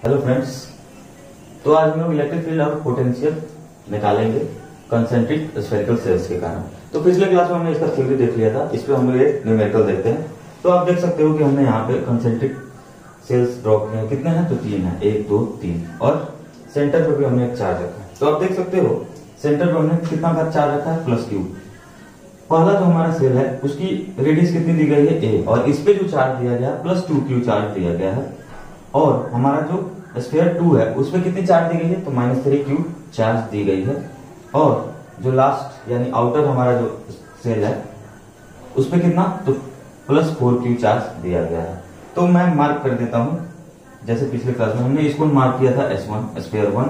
Hello friends, तो आज हम लोग इलेक्ट्रिक फील्ड और पोटेंशियल निकालेंगे कंसेंट्रिक स्फेरिकल सेल्स के कारण। तो पिछले क्लास में हमने इसका थ्योरी देख लिया था, इस पे हम लोग एक न्यूमेरिकल देखते हैं। तो आप देख सकते हो कि हमने यहाँ पे कंसेंट्रिक सेल्स ड्रॉ किए हैं। कितने हैं? तो 3 है, 1 2 3। और सेंटर पे भी हमने एक चार्ज रखा है। तो आप देख सकते हो सेंटर पे हमने कितना का चार्ज रखा है? +q। पहला जो हमारा सेल है उसकी रेडियस कितनी दी गई है? a। और इस पे जो चार्ज दिया गया है +2q चार्ज दिया गया है। और हमारा जो स्फीयर 2 है उसमें कितनी चार्ज दी गई है? तो -3q चार्ज दी गई है। और जो लास्ट यानी आउटर हमारा जो सेल है उस पे कितना? तो +4q चार्ज दिया गया है। तो मैं मार्क कर देता हूं, जैसे पिछले क्लास में हमने इसको मार्क किया था S1, sphere 1,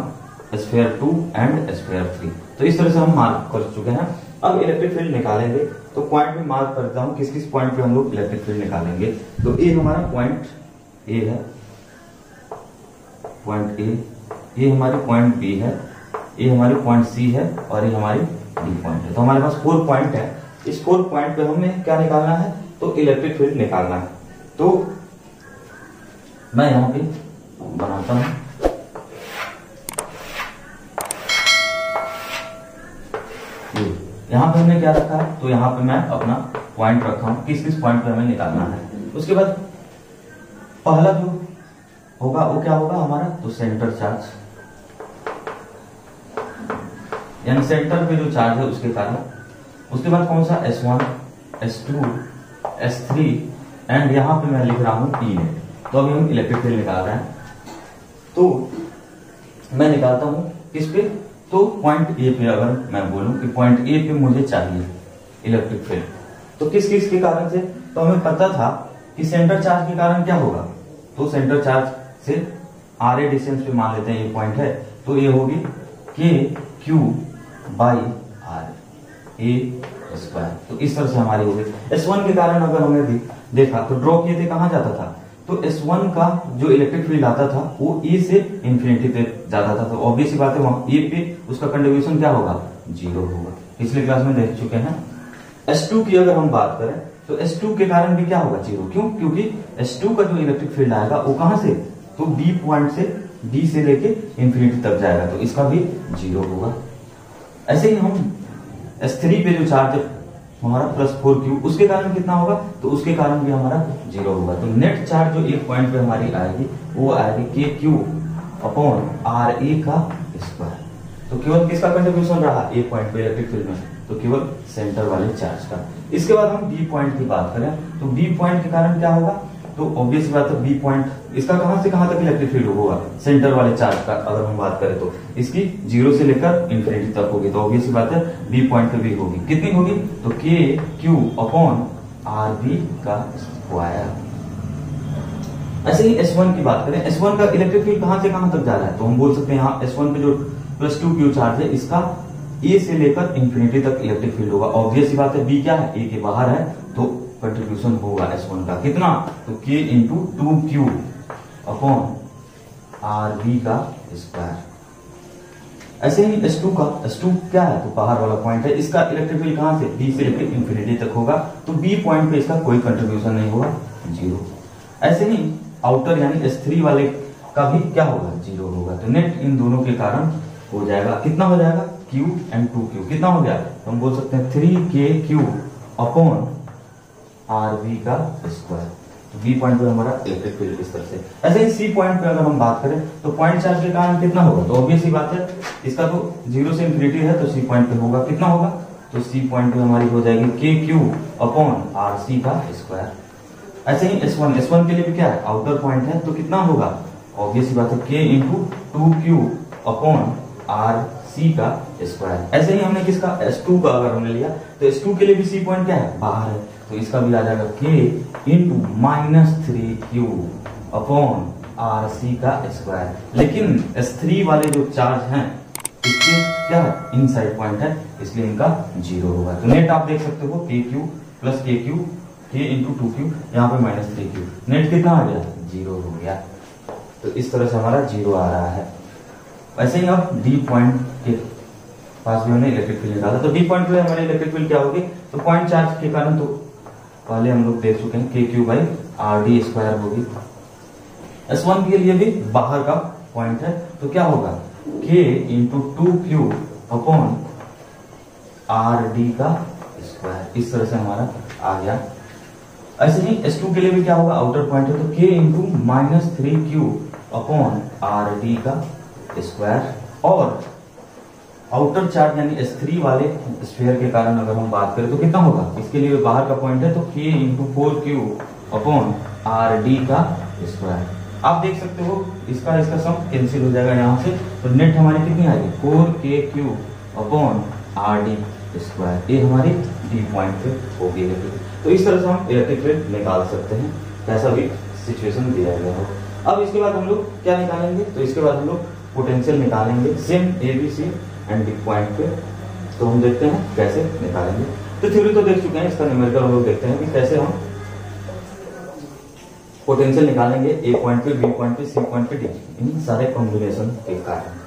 sphere 2 and sphere 3। तो इस तरह से हम मार्क कर चुके हैं। अब इलेक्ट्रिक फील्ड निकालेंगे तो पॉइंट में मार्क करता हूं किस किस पॉइंट पे हम लोग इलेक्ट्रिक फील्ड निकालेंगे। तो ये हमारा पॉइंट ए है, पॉइंट ए, ये हमारी पॉइंट बी है, ये हमारी पॉइंट सी है और ये हमारी डी पॉइंट है। तो हमारे पास 4 पॉइंट है। इस 4 पॉइंट पे हमें क्या निकालना है? तो इलेक्ट्रिक फील्ड निकालना है। तो मैं यहां पे बनाता हूं, यहां पे हमने क्या रखा है? तो यहां पे मैं अपना पॉइंट रखा हूं, किस किस पॉइंट पे हमें निकालना है। उसके बाद पहला जो होगा वो क्या होगा हमारा? तो सेंटर चार्ज, यानी सेंटर पे जो चार्ज है उसके कारण। उसके बाद कौन सा? S1, S2, S3 एंड यहां पे मैं लिख रहा हूं E नेट। तो अभी हम इलेक्ट्रिक फील्ड निकाल रहे हैं। तो मैं निकालता हूं किस पे? तो पॉइंट ए पे। अगर मैं बोलूं कि पॉइंट ए पे मुझे चाहिए इलेक्ट्रिक फील्ड, तो किस किस के कारण से? तो हमें पता था कि सेंटर चार्ज के कारण क्या होगा? तो सेंटर चार्ज से RA डिस्टेंस पे मान लेते हैं ये पॉइंट है, तो ये होगी KQ/R A²। तो इस तरह से हमारी होगी। S1 के कारण अगर हमने देखा तो ड्रॉ किए थे, कहां जाता था? तो S1 का जो इलेक्ट्रिक फील्ड आता था वो E से इंफिनिटी पे जाता था। तो ऑब्वियस सी बात है वहां E पे उसका कंट्रीब्यूशन क्या होगा? 0 होगा। पिछले क्लास में देख चुके हैं। S2 की अगर हम बात करें तो S2 के कारण भी क्या होगा? 0। क्यों? क्योंकि S2 का जो इलेक्ट्रिक फील्ड आएगा वो कहां से? तो B पॉइंट से D से लेके इंफिनिटी तक जाएगा, तो इसका भी 0 होगा। ऐसे ही हम S3 पे जो चार्ज हमारा +4q, उसके कारण कितना होगा? तो उसके कारण भी हमारा 0 होगा। तो नेट चार्ज जो एक पॉइंट पे हमारी आएगी वो आएगी KQ/RA का स्क्वायर। तो केवल किसका कंट्रीब्यूशन रहा ए पॉइंट पे इलेक्ट्रिक फील्ड में? तो केवल सेंटर वाले चार्ज का। इसके बाद हम बी पॉइंट की बात करें तो बी पॉइंट के कारण क्या होगा? तो ऑब्वियस बात है बी पॉइंट, इसका कहां से कहां तक इलेक्ट्रिक फील्ड होगा? सेंटर वाले चार्ज का अगर हम बात करें तो इसकी 0 से लेकर इंफिनिटी तक होगी। तो ऑब्वियस बात है बी पॉइंट पे भी होगी। कितनी होगी? तो KQ/RB का स्क्वायर। ऐसे ही S1 की बात करें, S1 का इलेक्ट्रिक फील्ड कहां से कहां तक जा रहा है? तो हम बोल सकते हैं यहाँ S1 पे जो +2q चार्ज है इसका A से लेकर इंफिनिटी तक इलेक्ट्रिक फील्ड होगा। ऑब्वियस सी बात है B क्या है? A के बाहर है, तो कंट्रीब्यूशन होगा S1 का कितना? तो K × 2q/RB का स्क्वायर। ऐसे ही S2 का, S2 क्या है? तो बाहर वाला पॉइंट है, इसका इलेक्ट्रिक फील्ड कहां से? B से लेकर इंफिनिटी तक होगा। तो B पॉइंट पे इसका कोई कंट्रीब्यूशन नहीं होगा, 0। ऐसे ही आउटर यानी S3 वाले का भी क्या होगा? 0 होगा। तो नेट इन दोनों के कारण हो जाएगा। कितना हो जाएगा? Q × 2q कितना हो गया? तो हम बोल सकते हैं 3KQ/RB का स्क्वायर। तो B पॉइंट पे हमारा इलेक्ट्रिक फील्ड इस तरह से। ऐसे ही C पॉइंट पे अगर हम बात करें तो पॉइंट चार्ज के कारण कितना होगा? तो ऑब्वियस ही बात है इसका तो 0 से इंफिनिटी है, तो C पॉइंट पे होगा। कितना होगा? तो C पॉइंट पे हमारी हो जाएगी KQ/RC का स्क्वायर। ऐसे ही S1 के लिए भी क्या है? आउटर पॉइंट है, तो कितना होगा? ऑब्वियस ही बात है K × 2q/RC का स्क्वायर। ऐसे ही हमने किसका? S2 का अगर हमने लिया तो S2 के लिए भी C पॉइंट क्या है? बाहर है, तो इसका भी आ जाएगा K × -3q/RC का स्क्वायर। लेकिन S3 वाले जो चार्ज हैं इसके क्या है? इनसाइड पॉइंट है, इसलिए इनका 0 होगा। तो नेट आप देख सकते हो KQ + KQ, K × 2q, यहाँ पे -3q, नेट कितना आ गया? 0 हो गया। तो इस तरह से हमारा 0 आ रहा है। वैसे ही अब डी पॉइंट के पास भी हमने इलेक्ट्रिक फील्ड निकाला। तो डी पॉइंट पे हमारी इलेक्ट्रिक फील्ड क्या होगी? तो पॉइंट चार्ज के कारण तो पहले हम लोग देख चुके हैं KQ/RD² होगी। S1 के लिए भी बाहर का पॉइंट है, तो क्या होगा K into 2Q upon RD का स्क्वायर, इस तरह से हमारा आ गया। ऐसे ही S2 के लिए भी क्या होगा, आउटर पॉइंट है, तो K into -3Q upon RD का स्क्वायर। और आउटर चार्ज यानी S3 वाले स्फीयर के कारण अगर हम बात करें तो कितना होगा, इसके लिए बाहर का पॉइंट है, तो K into 4Q upon RD का स्क्वायर। आप देख सकते हो इसका सम कैंसिल हो जाएगा यहाँ से, तो नेट हमारी कितनी आएगी 4KQ अपॉन RD स्क्वायर। ये हमारी डी पॉइंट पे होगी। तो इस तरह से हम इलेक्ट्रिक फील्ड निकाल सकते हैं, कैसा भी सिचुएशन दिया गया हो। अब इसके बाद हम लोग क्या निकालेंगे, तो इसके बाद हम लोग पोटेंशियल निकालेंगे same ABC and D point पे। तो हम देखते हैं कैसे निकालेंगे। तो थ्योरी तो देख चुके हैं, इसका न्यूमेरिकल हम लोग देखते हैं कि कैसे हम पोटेंशियल निकालेंगे A पॉइंट पे, B पॉइंट पे, C पॉइंट पे, D, इन सारे कॉम्बिनेशन के कारण।